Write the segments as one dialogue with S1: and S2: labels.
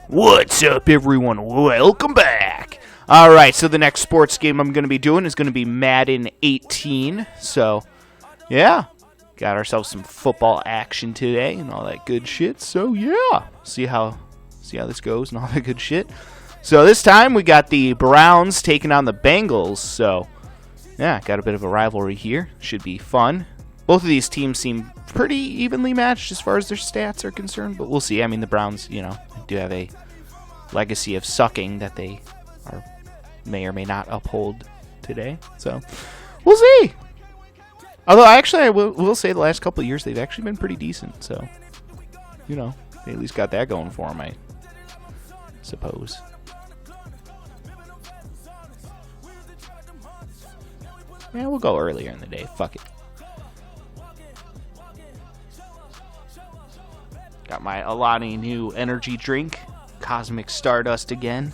S1: What's up, everyone? Welcome back. Alright, so the next sports game I'm going to be doing is going to be Madden 18. So, yeah, got ourselves some football action today and all that good shit. So, yeah, see how this goes and all that good shit. So, this time we got the Browns taking on the Bengals. So, yeah, got a bit of a rivalry here. Should be fun. Both of these teams seem pretty evenly matched as far as their stats are concerned, but we'll see. I mean, the Browns, do have a legacy of sucking that they may or may not uphold today. So, we'll see. Although, I will say the last couple of years they've actually been pretty decent. So, they at least got that going for them, I suppose. Yeah, we'll go earlier in the day. Fuck it. Got my Alani new energy drink. Cosmic Stardust again.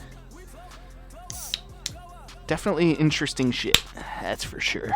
S1: Definitely interesting shit. That's for sure.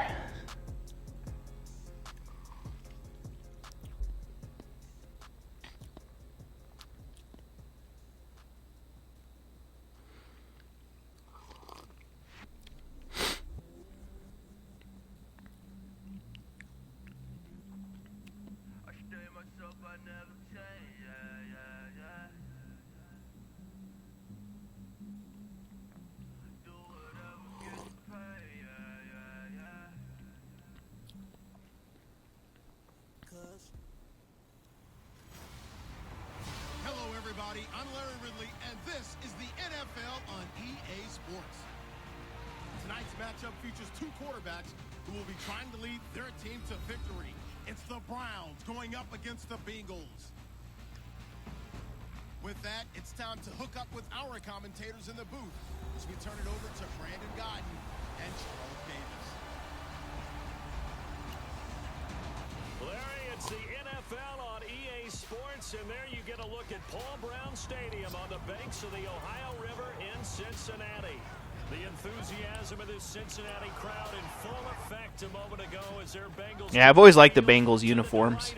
S2: I'm Larry Ridley, and this is the NFL on EA Sports. Tonight's matchup features two quarterbacks who will be trying to lead their team to victory. It's the Browns going up against the Bengals. With that, it's time to hook up with our commentators in the booth as we turn it over to Brandon Godden and Charles Davis.
S3: Larry, it's the NFL on EA Sports, and there you get a look at Paul Brown Stadium on the banks of the Ohio River in Cincinnati. The enthusiasm of this Cincinnati crowd in full effect a moment ago as their Bengals...
S1: Yeah, I've always liked the Bengals uniforms.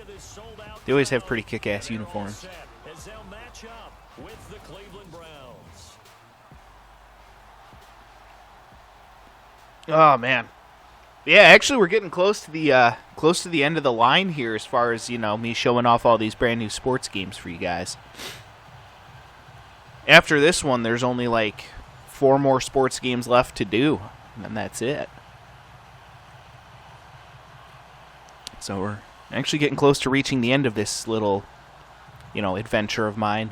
S1: They always have pretty kick-ass uniforms.
S3: As they'll match up with the Cleveland Browns.
S1: Oh, man. Yeah, actually, we're getting close to the end of the line here as far as, me showing off all these brand new sports games for you guys. After this one, there's only like 4 more sports games left to do, and that's it. So we're actually getting close to reaching the end of this little, adventure of mine.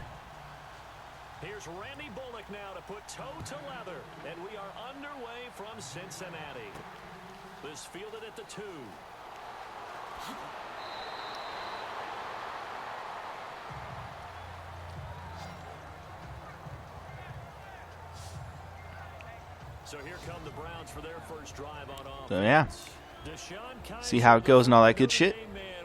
S3: Here's Randy Bullock now to put toe to leather, and we are underway from Cincinnati. This fielded at the 2. So here come the Browns for their first drive on offense.
S1: So yeah, see how it goes and all that good shit.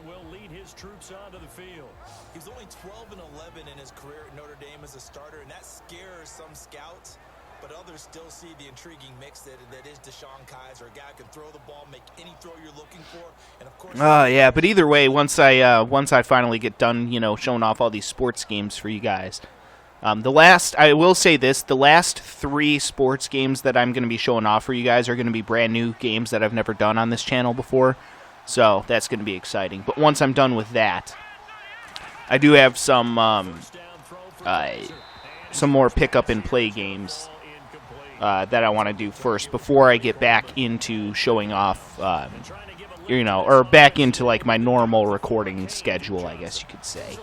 S3: Will lead his troops onto the field.
S4: He's only 12-11 in his career at Notre Dame as a starter, and that scares some scouts. But others still see the intriguing mix that is Deshaun Kaiser, a guy who can throw the ball, make any throw you're looking for, and of course.
S1: Yeah, but either way, once I finally get done, showing off all these sports games for you guys, I will say this: the last 3 sports games that I'm going to be showing off for you guys are going to be brand new games that I've never done on this channel before, so that's going to be exciting. But once I'm done with that, I do have some more pick up and play games that I want to do first before I get back into showing off, or back into like my normal recording schedule, I guess you could say.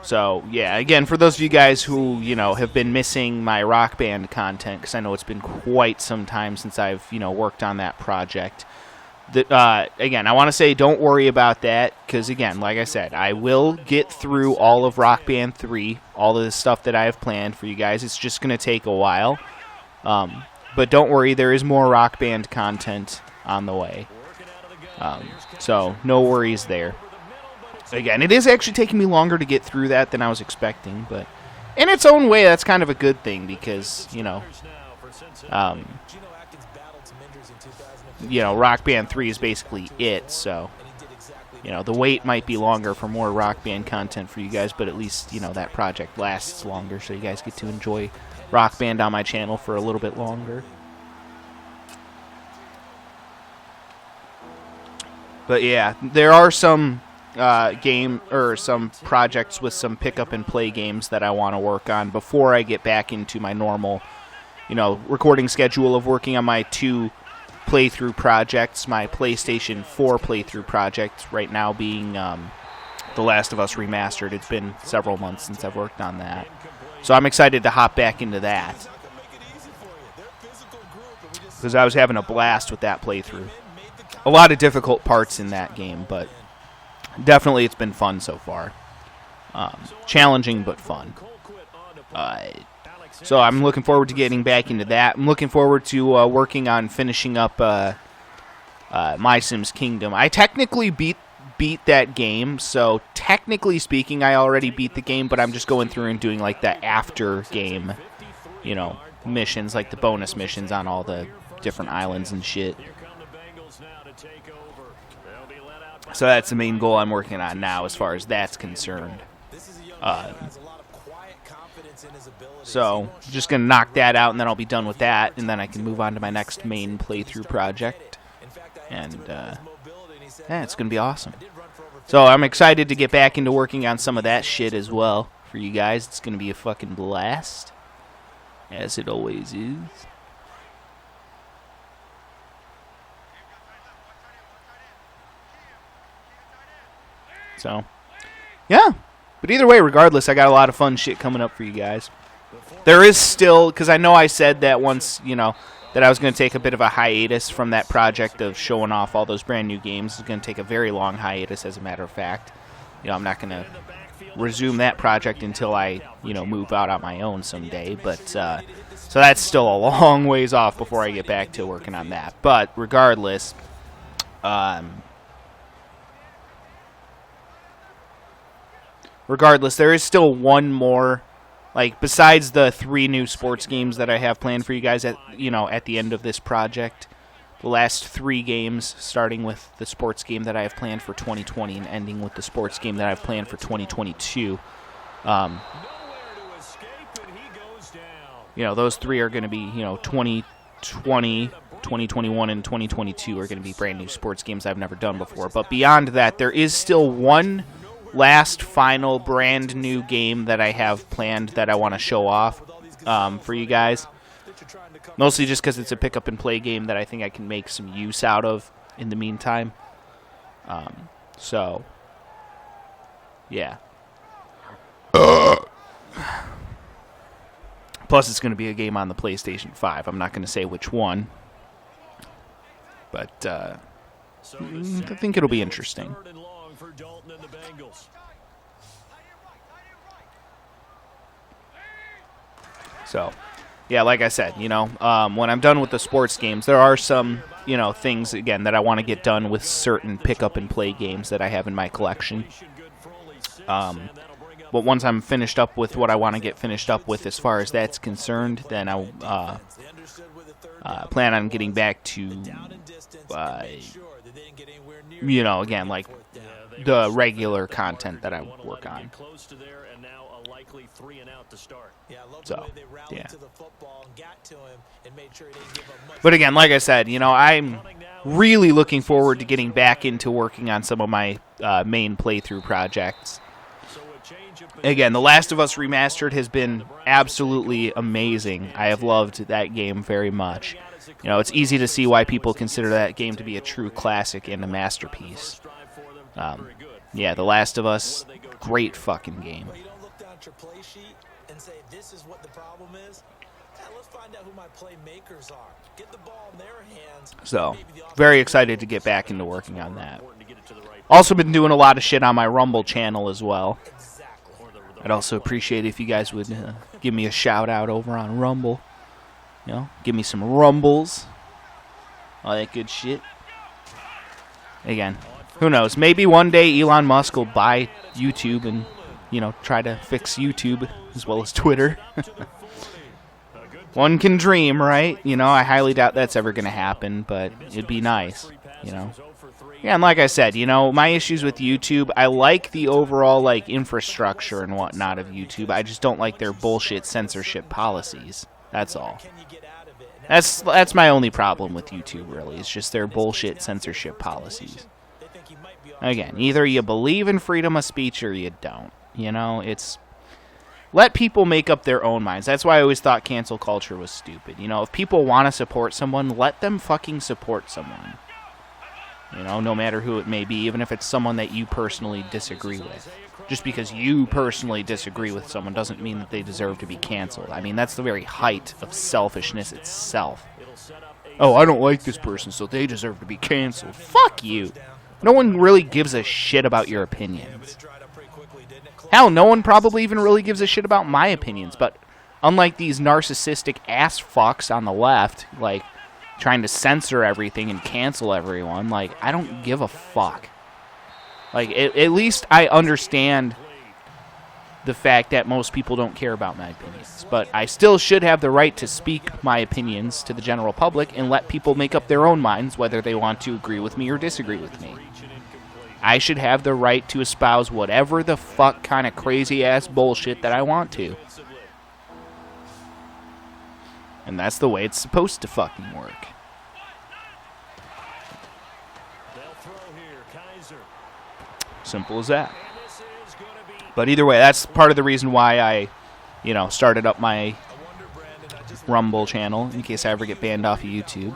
S1: So yeah, again, for those of you guys who have been missing my Rock Band content, because I know it's been quite some time since I've worked on that project. Again, I want to say don't worry about that, because again, like I said, I will get through all of Rock Band 3, all of the stuff that I have planned for you guys. It's just going to take a while, but don't worry, there is more Rock Band content on the way, so no worries there. Again, it is actually taking me longer to get through that than I was expecting, but in its own way, that's kind of a good thing, because Rock Band 3 is basically it, so, you know, the wait might be longer for more Rock Band content for you guys, but at least, you know, that project lasts longer, so you guys get to enjoy Rock Band on my channel for a little bit longer. But yeah, there are some some projects with some pick up and play games that I want to work on before I get back into my normal, you know, recording schedule of working on my 2 playthrough projects, my PlayStation 4 playthrough project right now being The Last of Us Remastered. It's been several months since I've worked on that. So I'm excited to hop back into that, because I was having a blast with that playthrough. A lot of difficult parts in that game, but definitely it's been fun so far. Challenging, but fun. So I'm looking forward to getting back into that. I'm looking forward to working on finishing up My Sims Kingdom. I technically beat that game, so technically speaking, I already beat the game, but I'm just going through and doing like the after game, you know, missions, like the bonus missions on all the different islands and shit. So that's the main goal I'm working on now as far as that's concerned. So just going to knock that out, and then I'll be done with that, and then I can move on to my next main playthrough project. And yeah, it's going to be awesome. So I'm excited to get back into working on some of that shit as well for you guys. It's going to be a fucking blast, as it always is. So, yeah. But either way, regardless, I got a lot of fun shit coming up for you guys. There is still, because I know I said that once, you know, that I was going to take a bit of a hiatus from that project of showing off all those brand new games. It's going to take a very long hiatus, as a matter of fact. You know, I'm not going to resume that project until I, you know, move out on my own someday. But, so that's still a long ways off before I get back to working on that. But regardless, there is still one more, like, besides the 3 new sports games that I have planned for you guys at, you know, at the end of this project. The last 3 games, starting with the sports game that I have planned for 2020 and ending with the sports game that I've planned for 2022. You know, those 3 are going to be, you know, 2020, 2021, and 2022 are going to be brand new sports games I've never done before. But beyond that, there is still one last final brand new game that I have planned that I want to show off for you guys. Mostly just because it's a pick up and play game that I think I can make some use out of in the meantime. So, yeah. Plus, it's going to be a game on the PlayStation 5. I'm not going to say which one, but I think it'll be interesting. So, yeah, like I said, you know, when I'm done with the sports games, there are some, you know, things, again, that I want to get done with certain pick-up-and-play games that I have in my collection. But once I'm finished up with what I want to get finished up with as far as that's concerned, then I'll plan on getting back to, you know, again, like the regular content that I work on. So, yeah. But again, like I said, you know, I'm really looking forward to getting back into working on some of my main playthrough projects. Again, The Last of Us Remastered has been absolutely amazing. I have loved that game very much. You know, it's easy to see why people consider that game to be a true classic and a masterpiece. Yeah, The Last of Us, great fucking game.
S4: This is what the problem is. Let's find out who my playmakers are. Get the ball in their hands.
S1: So, very excited to get back into working on that. Also been doing a lot of shit on my Rumble channel as well. I'd also appreciate it if you guys would give me a shout out over on Rumble. You know, give me some rumbles. All that good shit. Again, who knows? Maybe one day Elon Musk will buy YouTube and, you know, try to fix YouTube as well as Twitter. One can dream, right? You know, I highly doubt that's ever going to happen, but it'd be nice, you know. Yeah, and like I said, you know, my issues with YouTube, I like the overall, like, infrastructure and whatnot of YouTube. I just don't like their bullshit censorship policies. That's all. That's my only problem with YouTube, really. It's just their bullshit censorship policies. Again, either you believe in freedom of speech or you don't. You know, it's... Let people make up their own minds. That's why I always thought cancel culture was stupid. You know, if people want to support someone, let them fucking support someone. You know, no matter who it may be, even if it's someone that you personally disagree with. Just because you personally disagree with someone doesn't mean that they deserve to be canceled. I mean, that's the very height of selfishness itself. Oh, I don't like this person, so they deserve to be canceled. Fuck you. No one really gives a shit about your opinions. Hell, no one probably even really gives a shit about my opinions, but unlike these narcissistic ass fucks on the left, like, trying to censor everything and cancel everyone, like, I don't give a fuck. Like, at least I understand the fact that most people don't care about my opinions, but I still should have the right to speak my opinions to the general public and let people make up their own minds whether they want to agree with me or disagree with me. I should have the right to espouse whatever the fuck kind of crazy-ass bullshit that I want to. And that's the way it's supposed to fucking work. Simple as that. But either way, that's part of the reason why I, you know, started up my Rumble channel, in case I ever get banned off of YouTube.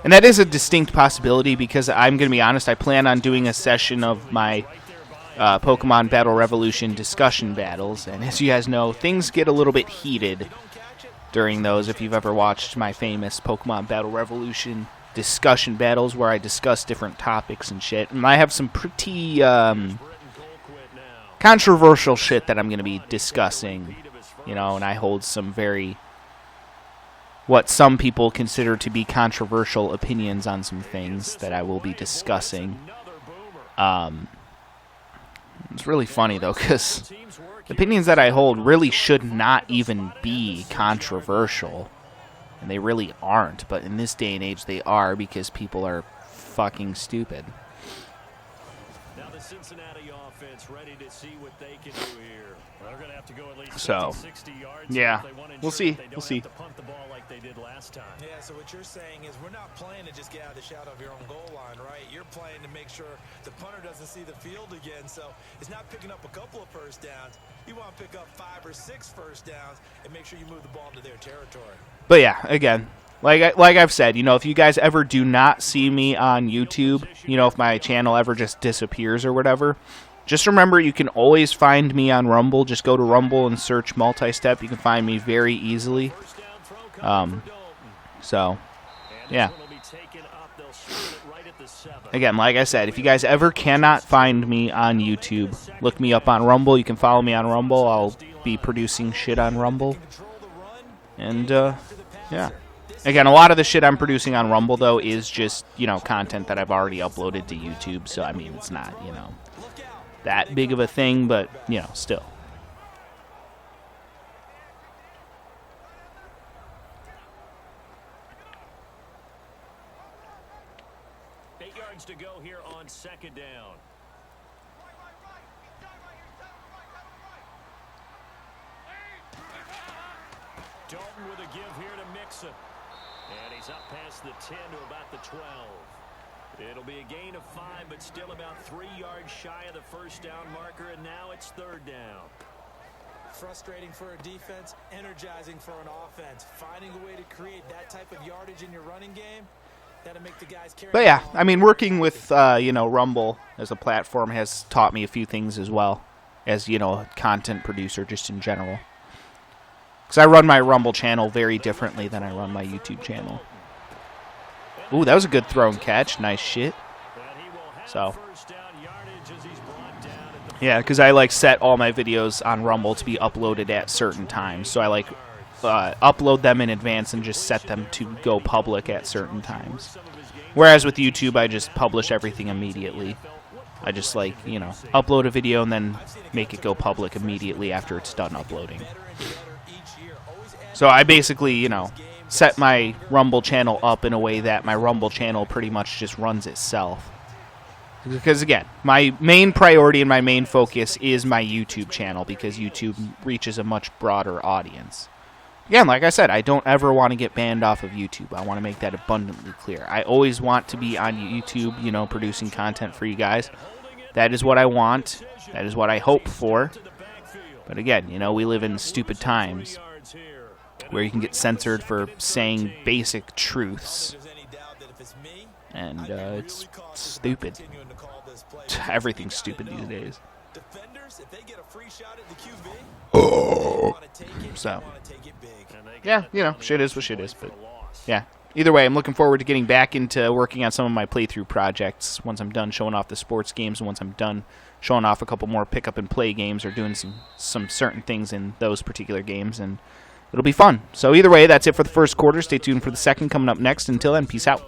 S1: And that is a distinct possibility because I'm going to be honest, I plan on doing a session of my Pokemon Battle Revolution discussion battles. And as you guys know, things get a little bit heated during those, if you've ever watched my famous Pokemon Battle Revolution discussion battles where I discuss different topics and shit. And I have some pretty controversial shit that I'm going to be discussing, you know, and I hold some very... what some people consider to be controversial opinions on some things that I will be discussing. It's really funny, though, because the opinions that I hold really should not even be controversial. And they really aren't, but in this day and age they are because people are fucking stupid.
S3: Now the Cincinnati offense ready to see what they can do here. They're going to have to go at least
S1: So,
S3: 60 yards.
S1: yeah, we'll see. We'll see.
S3: Punt the ball like they did last time.
S4: Yeah, so what you're saying is we're not playing to just get out of the shadow of your own goal line, right? You're playing to make sure the punter doesn't see the field again. So it's not picking up a couple of first downs. You want to pick up 5 or 6 first downs and make sure you move the ball into their territory.
S1: But yeah, again, like I've said, you know, if you guys ever do not see me on YouTube, you know, if my channel ever just disappears or whatever, just remember you can always find me on Rumble. Just go to Rumble and search multi-step. You can find me very easily. So, yeah. Again, like I said, if you guys ever cannot find me on YouTube, look me up on Rumble. You can follow me on Rumble. I'll be producing shit on Rumble. And, yeah. Again, a lot of the shit I'm producing on Rumble, though, is just, you know, content that I've already uploaded to YouTube. So, I mean, it's not, you know, that big of a thing, but, you know, still.
S3: To go here on second down. Dalton with a give here to Mixon. And he's up past the 10 to about the 12. It'll be a gain of 5, but still about 3 yards shy of the first down marker, and now it's third down.
S4: Frustrating for a defense, energizing for an offense. Finding a way to create that type of yardage in your running game.
S1: But yeah, I mean, working with, you know, Rumble as a platform has taught me a few things as well as, you know, a content producer just in general. Because I run my Rumble channel very differently than I run my YouTube channel. Ooh, that was a good throw and catch. Nice shit. So, yeah, because I, like, set all my videos on Rumble to be uploaded at certain times. So I, like... upload them in advance and just set them to go public at certain times. Whereas with YouTube, I just publish everything immediately. I just, like, you know, upload a video and then make it go public immediately after it's done uploading. So I basically, you know, set my Rumble channel up in a way that my Rumble channel pretty much just runs itself. Because, again, my main priority and my main focus is my YouTube channel because YouTube reaches a much broader audience. Again, like I said, I don't ever want to get banned off of YouTube. I want to make that abundantly clear. I always want to be on YouTube, you know, producing content for you guys. That is what I want. That is what I hope for. But again, you know, we live in stupid times where you can get censored for saying basic truths. And it's stupid. Everything's stupid these days. So, yeah, you know, shit is what shit is. But, yeah. Either way, I'm looking forward to getting back into working on some of my playthrough projects once I'm done showing off the sports games and once I'm done showing off a couple more pick-up-and-play games or doing some certain things in those particular games, and it'll be fun. So either way, that's it for the first quarter. Stay tuned for the second coming up next. Until then, peace out.